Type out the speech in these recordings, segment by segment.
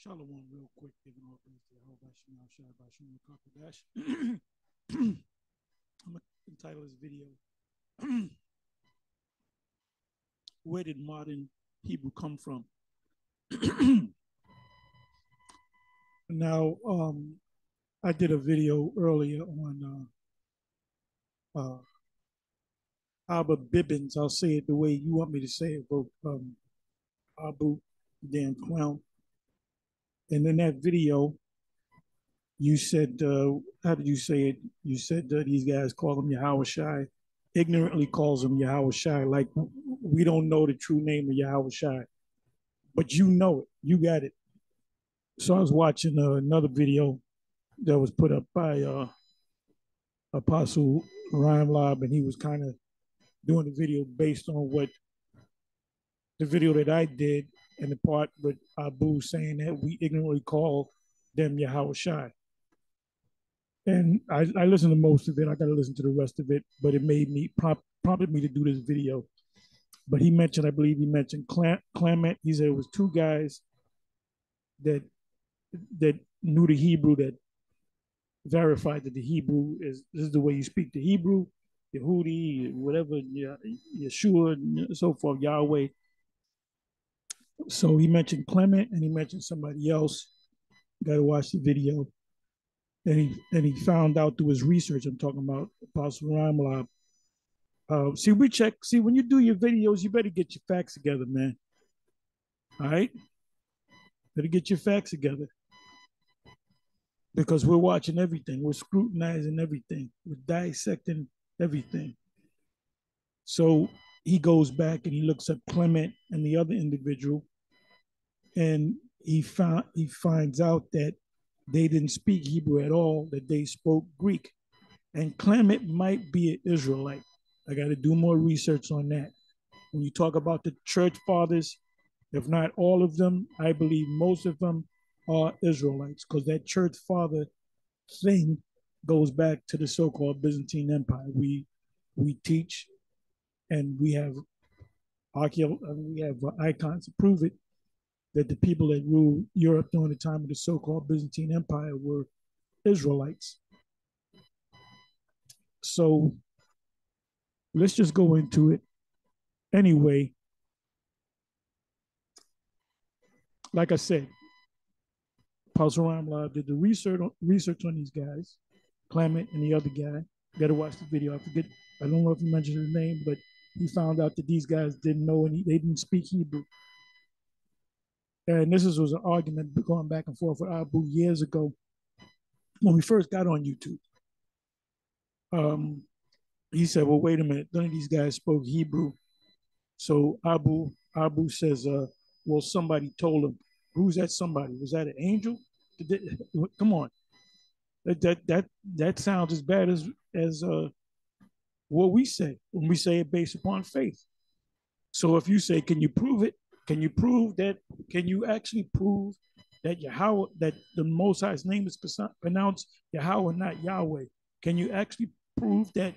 Shalom real quick, giving all praise to YAHAWASHI, QADASH. I'm going to entitle this video, Where Did Modern Hebrew Come From? Now, I did a video earlier on Abba Bibbins. I'll say it the way you want me to say it, but Abu, damn clown. And in that video, you said, how did you say it? You said these guys call him YAHAWASHI, ignorantly calls him YAHAWASHI, like we don't know the true name of YAHAWASHI, but you know it, you got it. So I was watching another video that was put up by Apostle Ryan Lob, and he was kind of doing the video based on what the video that I did, and the part with Abu saying that we ignorantly call them YAHAWASHI. And I listened to most of it. I got to listen to the rest of it, but it made me prompted me to do this video. But he mentioned, I believe he mentioned Clement. He said it was two guys that knew the Hebrew, that verified that the Hebrew this is the way you speak the Hebrew, Yehudi, whatever, Yeshua, and so forth, Yahweh. So he mentioned Clement and he mentioned somebody else. You got to watch the video. And he found out through his research, I'm talking about Apostle Ramlab. See, when you do your videos, you better get your facts together, man. All right? Better get your facts together. Because we're watching everything. We're scrutinizing everything. We're dissecting everything. So he goes back and he looks at Clement and the other individual, and he finds out that they didn't speak Hebrew at all, that they spoke Greek. And Clement might be an Israelite. I got to do more research on that. When you talk about the church fathers, if not all of them, I believe most of them are Israelites, because that church father thing goes back to the so-called Byzantine Empire. We teach, and we have icons to prove it, that the people that ruled Europe during the time of the so-called Byzantine Empire were Israelites. So let's just go into it. Anyway, like I said, Apostle Ramlab did the research on these guys, Clement and the other guy. You got to watch the video. I don't know if he mentioned his name, but he found out that these guys didn't know they didn't speak Hebrew. And this was an argument going back and forth with Abu years ago when we first got on YouTube. He said, well, wait a minute, none of these guys spoke Hebrew. So Abu says, well, somebody told him. Who's that somebody? Was that an angel? Come on. That sounds as bad as what we say when we say it based upon faith. So if you say, can you prove it? Can you actually prove that Yahweh, that the Most High's name is pronounced Yahweh, not Yahweh? Can you actually prove that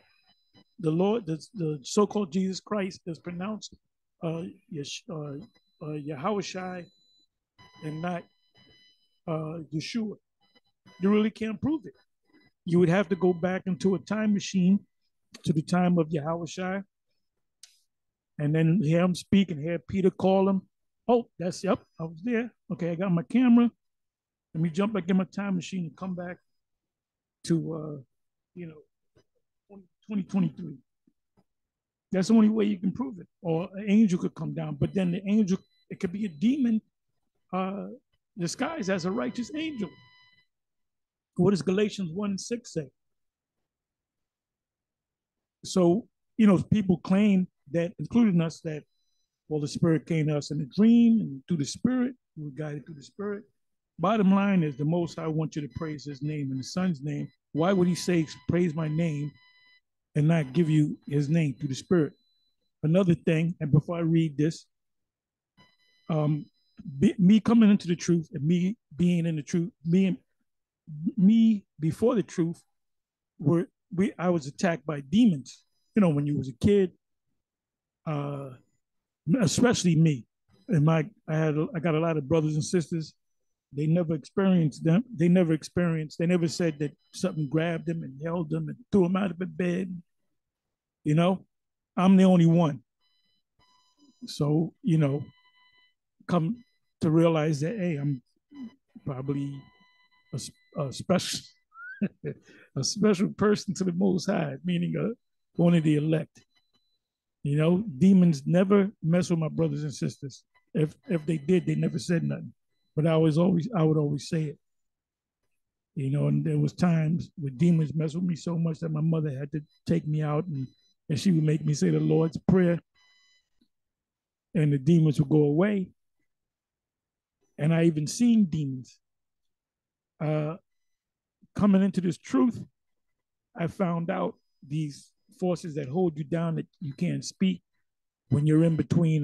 the Lord, the so-called Jesus Christ, is pronounced YAHAWASHI and not Yeshua? You really can't prove it. You would have to go back into a time machine to the time of YAHAWASHI, and then hear him speak and hear Peter call him. Oh, yep, I was there. Okay, I got my camera. Let me jump back in my time machine and come back to 2023. That's the only way you can prove it. Or an angel could come down, but then the angel, it could be a demon disguised as a righteous angel. What does Galatians 1:6 say? So, people claim that, including us, that, well, the Spirit came to us in a dream, and through the Spirit, we were guided through the Spirit. Bottom line is, the Most High wants you to praise his name and his son's name. Why would he say, praise my name, and not give you his name through the Spirit? Another thing, and before I read this, me coming into the truth and me being in the truth, me before the truth, I was attacked by demons. When you was a kid, especially me. And I got a lot of brothers and sisters They never experienced them. They never experienced. They never said that something grabbed them and held them and threw them out of the bed. You know, I'm the only one. So come to realize that, hey, I'm probably a special a special person to the Most High, meaning one of the elect. Demons never mess with my brothers and sisters. If they did, they never said nothing. But I would always say it. And there was times where demons mess with me so much that my mother had to take me out, and she would make me say the Lord's Prayer, and the demons would go away. And I even seen demons. Coming into this truth, I found out these forces that hold you down, that you can't speak when you're in between.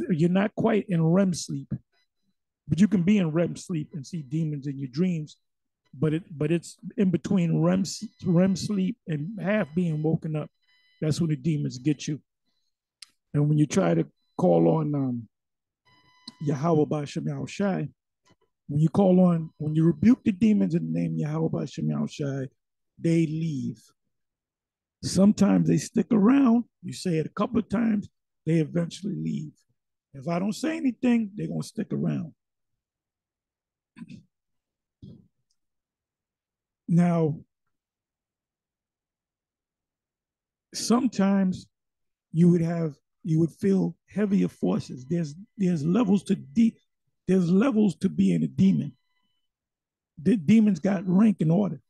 You're not quite in REM sleep, but you can be in REM sleep and see demons in your dreams. But it's in between REM sleep and half being woken up. That's when the demons get you. And when you try to call on YAHAWASHI, when you rebuke the demons in the name YAHAWASHI, they leave. Sometimes they stick around. You say it a couple of times, they eventually leave. If I don't say anything, they're going to stick around. Now, sometimes you would feel heavier forces. There's levels to being a demon. The demons got rank and order.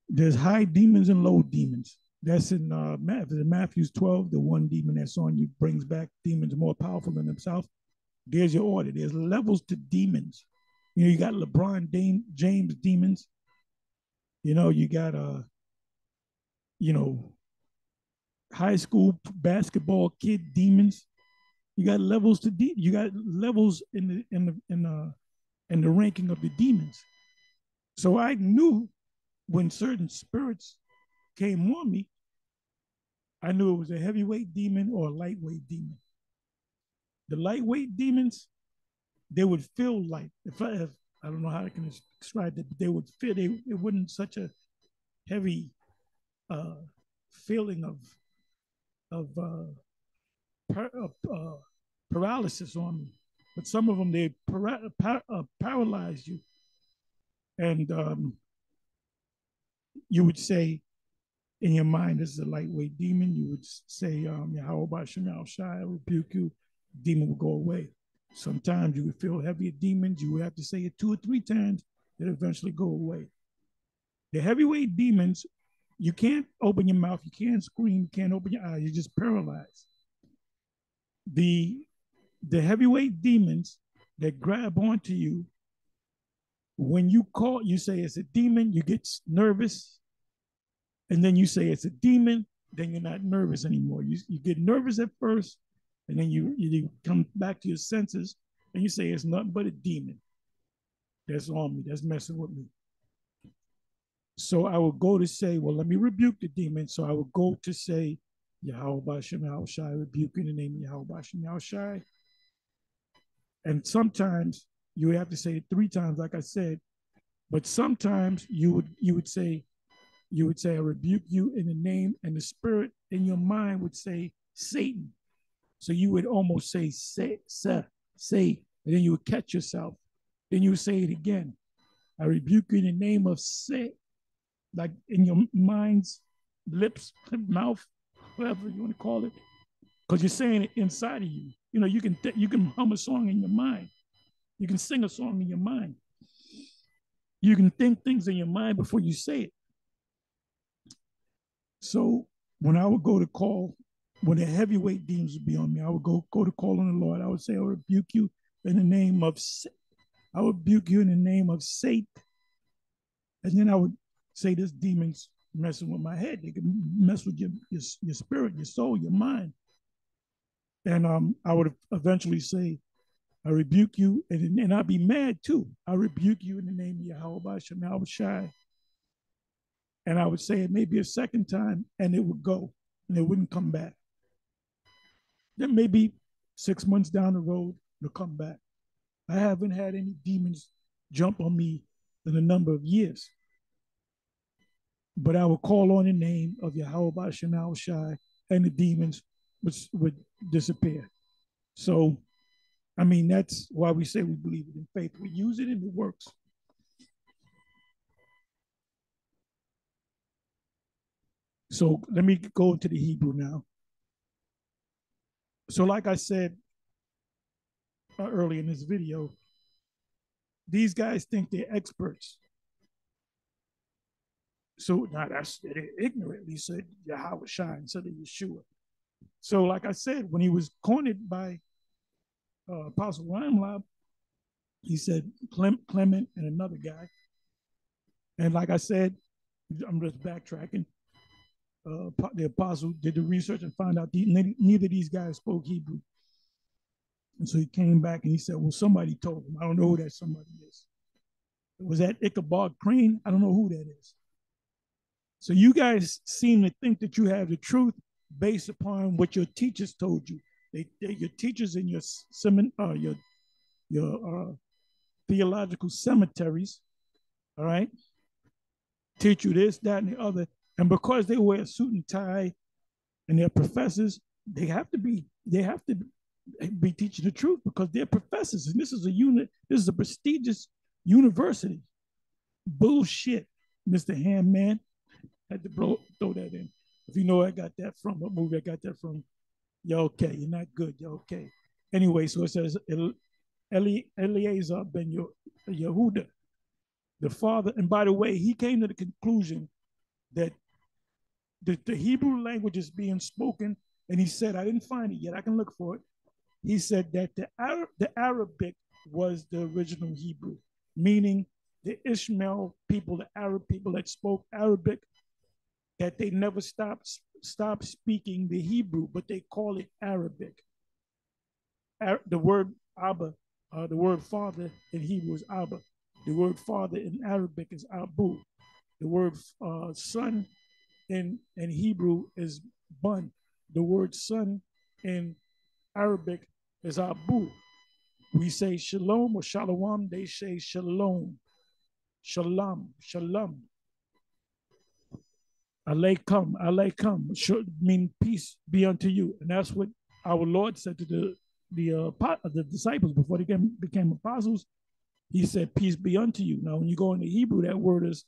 There's high demons and low demons. That's in Matthew 12. The one demon that's on you brings back demons more powerful than himself. There's your order. There's levels to demons. You got LeBron James demons. You got high school basketball kid demons. You got levels you got levels in the ranking of the demons. So I knew when certain spirits came on me, I knew it was a heavyweight demon or a lightweight demon. The lightweight demons, they would feel light. If I don't know how I can describe it, but they would feel, it wasn't such a heavy feeling of paralysis on me. But some of them, they paralyze you. And you would say in your mind, this is a lightweight demon. You would say, YAHAWASHI, I rebuke you. Demon will go away. Sometimes you would feel heavier demons. You would have to say it 2 or 3 times. That eventually go away. The heavyweight demons, you can't open your mouth. You can't scream. You can't open your eyes. You're just paralyzed. The heavyweight demons that grab onto you, when you say it's a demon, you get nervous. And then you say it's a demon, then you're not nervous anymore. You get nervous at first, and then you come back to your senses, and you say it's nothing but a demon that's on me, that's messing with me. So I would go to say, well, let me rebuke the demon. So I would go to say, YAHAWASHI, rebuke in the name of YAHAWASHI. And sometimes you would have to say it 3 times, like I said. But sometimes you would say, I rebuke you in the name, and the spirit in your mind would say Satan. So you would almost say, say, and then you would catch yourself. Then you would say it again. I rebuke you in the name of say, like in your mind's lips, mouth, whatever you want to call it, because you're saying it inside of you. You can hum a song in your mind. You can sing a song in your mind. You can think things in your mind before you say it. So when I would go to call, when the heavyweight demons would be on me, I would go to call on the Lord. I would say, I rebuke you in the name of Satan. And then I would say, this demon's messing with my head. They can mess with your spirit, your soul, your mind. And I would eventually say, I rebuke you, and I'd be mad too. I rebuke you in the name of YAHAWASHI. And I would say it maybe a second time, and it would go, and it wouldn't come back. Then maybe 6 months down the road, it'll come back. I haven't had any demons jump on me in a number of years. But I would call on the name of YAHAWAH and YAHAWASHI, and the demons would disappear. So, I mean, that's why we say we believe it in faith. We use it and it works. So let me go into the Hebrew now. So like I said earlier in this video, these guys think they're experts. So now that's, they ignorantly said YAHAWASHI instead of Yeshua. So like I said, when he was cornered by Apostle Ramlab, he said Clement and another guy. And like I said, I'm just backtracking. The apostle did the research and found out neither of these guys spoke Hebrew. And so he came back and he said, well, somebody told him. I don't know who that somebody is. Was that Ichabod Crane? I don't know who that is. So you guys seem to think that you have the truth based upon what your teachers told you. Your teachers in your theological cemeteries, all right, teach you this, that, and the other. And because they wear a suit and tie and they're professors, they have to be teaching the truth because they're professors. And this is a prestigious university. Bullshit, Mr. Handman. Had to throw that in. If you know where I got that from, what movie I got that from, you're okay. You're not good. You're okay. Anyway, so it says Eliezer ben Yehuda, the father. And by the way, he came to the conclusion that the Hebrew language is being spoken. And he said, I didn't find it yet. I can look for it. He said that the Arabic was the original Hebrew, meaning the Ishmael people, the Arab people that spoke Arabic, that they never stopped speaking the Hebrew, but they call it Arabic. The word Abba, the word father in Hebrew is Abba. The word father in Arabic is Abu. The word son in Hebrew is Bun. The word son in Arabic is Abu. We say shalom or shalom, they say shalom. Shalom, shalom. Alaykum should mean peace be unto you. And that's what our Lord said to the disciples before they became apostles. He said, peace be unto you. Now, when you go into Hebrew, that word is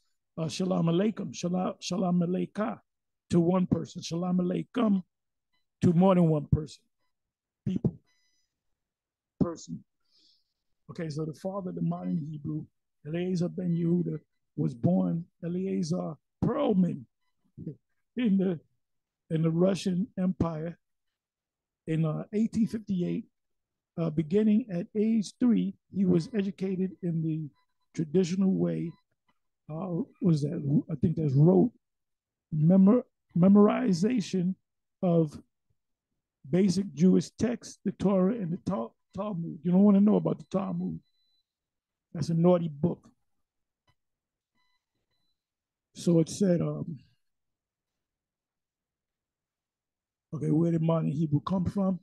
shalom aleikum, shalom aleika to one person, shalom aleikum to more than one person, person. Okay, so the father of the modern Hebrew, Eliezer ben Yehuda, was born Eliezer Perlman in the Russian Empire in 1858. Beginning at age 3, he was educated in the traditional way. Was that? I think that's rote memorization of basic Jewish texts, the Torah and the Talmud. You don't want to know about the Talmud. That's a naughty book. So it said, okay, where did modern Hebrew come from?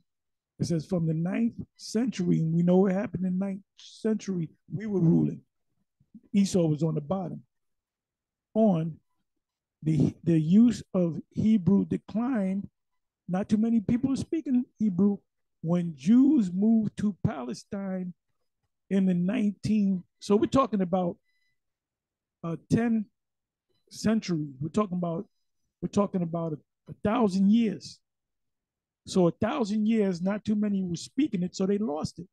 It says from the 9th century, and we know what happened in the 9th century, we were ruling. Esau was on the bottom. The use of Hebrew declined. Not too many people are speaking Hebrew. When Jews moved to Palestine in the so we're talking about 10 centuries. We're talking about 1,000 years. So 1,000 years, not too many were speaking it, so they lost it.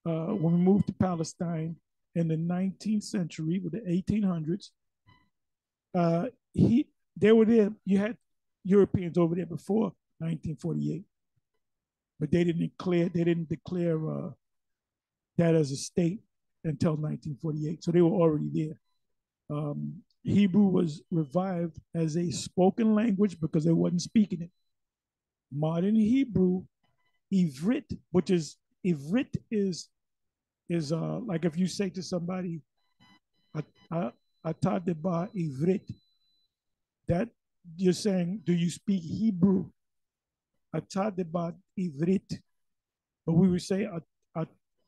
When we moved to Palestine in the 19th century, with the 1800s, they were there. You had Europeans over there before 1948, but they didn't declare that as a state until 1948. So they were already there. Hebrew was revived as a spoken language because they wasn't speaking it. Modern Hebrew, Ivrit, which is Ivrit is like if you say to somebody, Atadeba Ivrit, that you're saying, do you speak Hebrew? Atadeba Ivrit. But we would say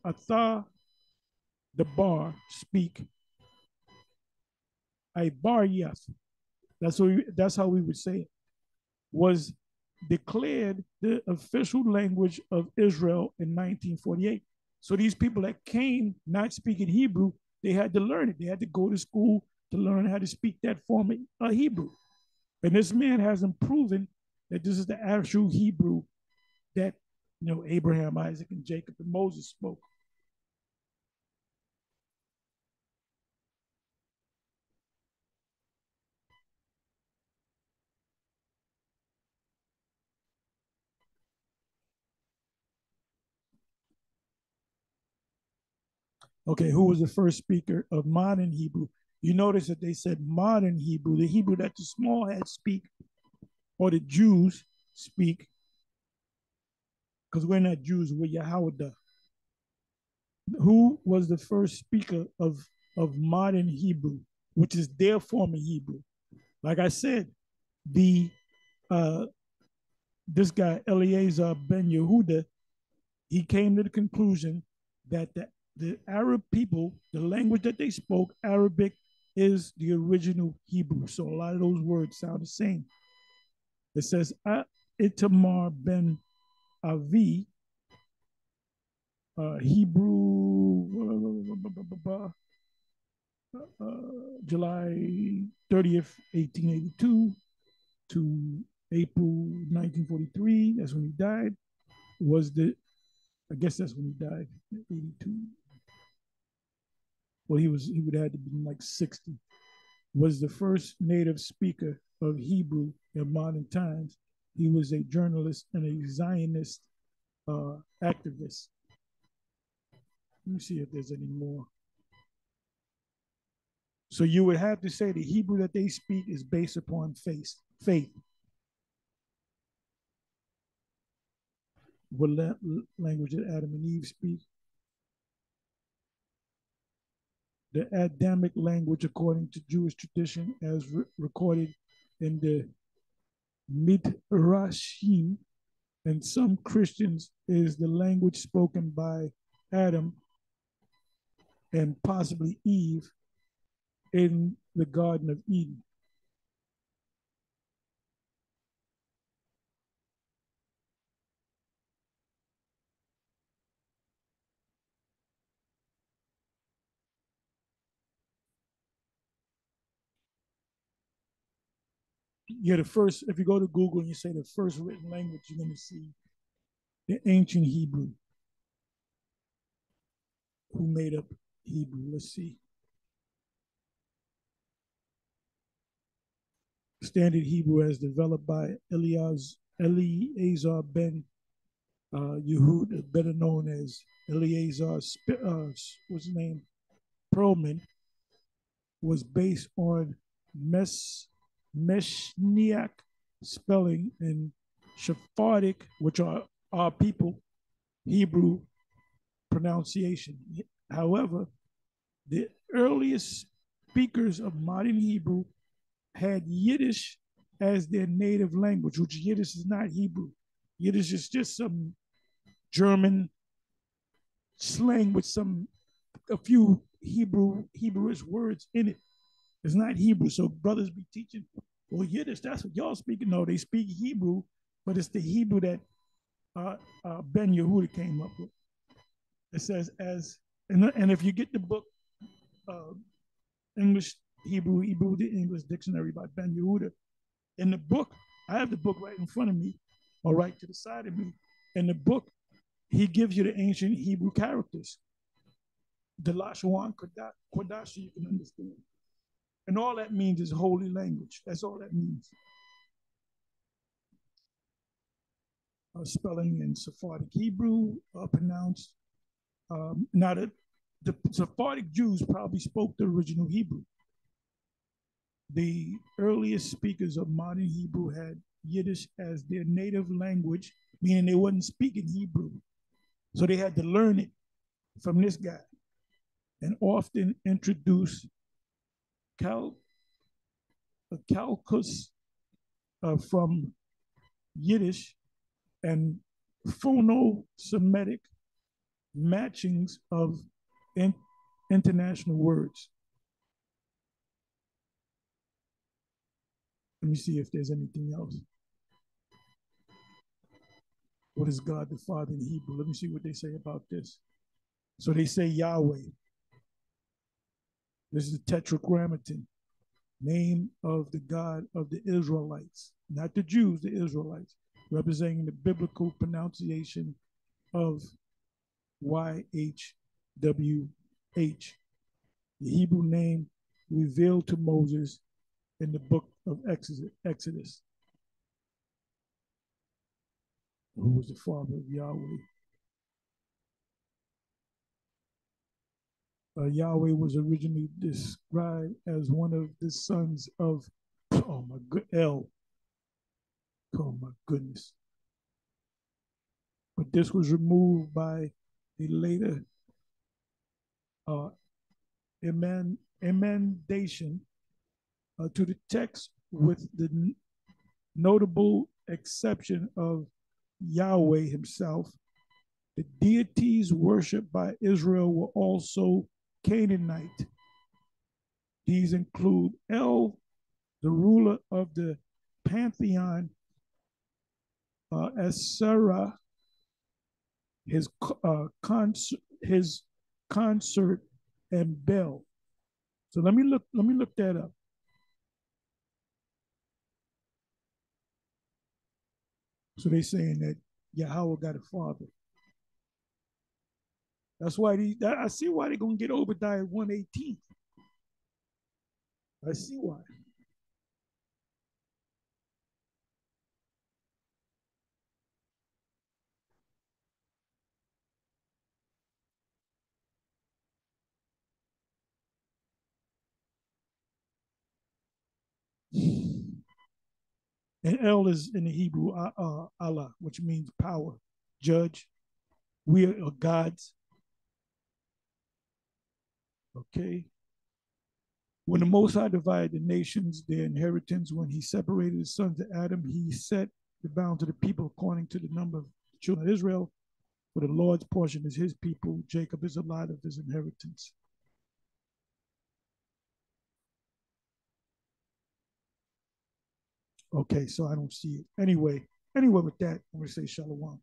Atha, the bar, speak. A bar, yes. That's how we would say it. Was declared the official language of Israel in 1948. So these people that came not speaking Hebrew, they had to learn it. They had to go to school to learn how to speak that form of Hebrew. And this man hasn't proven that this is the actual Hebrew that Abraham, Isaac, and Jacob and Moses spoke. Okay, who was the first speaker of modern Hebrew? You notice that they said modern Hebrew, the Hebrew that the small heads speak or the Jews speak, because we're not Jews, we're YAHAWAH. Who was the first speaker of modern Hebrew, which is their form of Hebrew? Like I said, the this guy Eliezer ben Yehuda, he came to the conclusion that the Arab people, the language that they spoke, Arabic, is the original Hebrew. So a lot of those words sound the same. It says Itamar ben Avi, Hebrew, July 30th, 1882 to April 1943. That's when he died. I guess that's when he died, 82. Well, he would have had to be like 60. Was the first native speaker of Hebrew in modern times. He was a journalist and a Zionist activist. Let me see if there's any more. So you would have to say the Hebrew that they speak is based upon faith. What language did Adam and Eve speak? The Adamic language, according to Jewish tradition, as recorded in the Midrashim and some Christians, is the language spoken by Adam and possibly Eve in the Garden of Eden. Yeah, if you go to Google and you say the first written language, you're going to see the ancient Hebrew. Who made up Hebrew? Let's see. Standard Hebrew as developed by Eliezer ben Yehud, better known as Eliezer, what's his name? Perlman, was based on Meshniak spelling and Sephardic, which are our people, Hebrew pronunciation. However, the earliest speakers of modern Hebrew had Yiddish as their native language, which Yiddish is not Hebrew. Yiddish is just some German slang with a few Hebrewish words in it. It's not Hebrew. So brothers be teaching, well, Yiddish, that's what y'all speaking. No, they speak Hebrew, but it's the Hebrew that Ben Yehuda came up with. It says and if you get the book, English, Hebrew to English Dictionary by Ben Yehuda, in the book, I have the book right in front of me, or right to the side of me. In the book, he gives you the ancient Hebrew characters. The Lashwan, QADASH, you can understand. And all that means is holy language. That's all that means. Spelling in Sephardic Hebrew, pronounced. Now, the Sephardic Jews probably spoke the original Hebrew. The earliest speakers of modern Hebrew had Yiddish as their native language, meaning they wasn't speaking Hebrew. So they had to learn it from this guy and often introduce calcus from Yiddish and phono-Semitic matchings of in, international words. Let me see if there's anything else. What is God the Father in Hebrew? Let me see what they say about this. So they say Yahweh. This is a tetragrammaton, name of the God of the Israelites, not the Jews, the Israelites, representing the biblical pronunciation of YHWH. The Hebrew name revealed to Moses in the book of Exodus. Who was the father of Yahweh? Yahweh was originally described as one of the sons of, oh my good, El. Oh my goodness. But this was removed by the later uh, emendation to the text, with the notable exception of Yahweh himself. The deities worshipped by Israel were also Canaanite. These include El, the ruler of the pantheon, Asherah, his consort, and Bel. So let me look that up. So they're saying that Yahweh got a father. That's why I see why they're gonna get Obadiah 118. I see why. And El is in the Hebrew Allah, which means power, judge. We are gods. Okay. When the Most High divided the nations, their inheritance, when he separated the sons of Adam, he set the bound to the people according to the number of the children of Israel. For the Lord's portion is his people. Jacob is a lot of his inheritance. Okay, so I don't see it. Anyway, with that, I'm going to say shalom.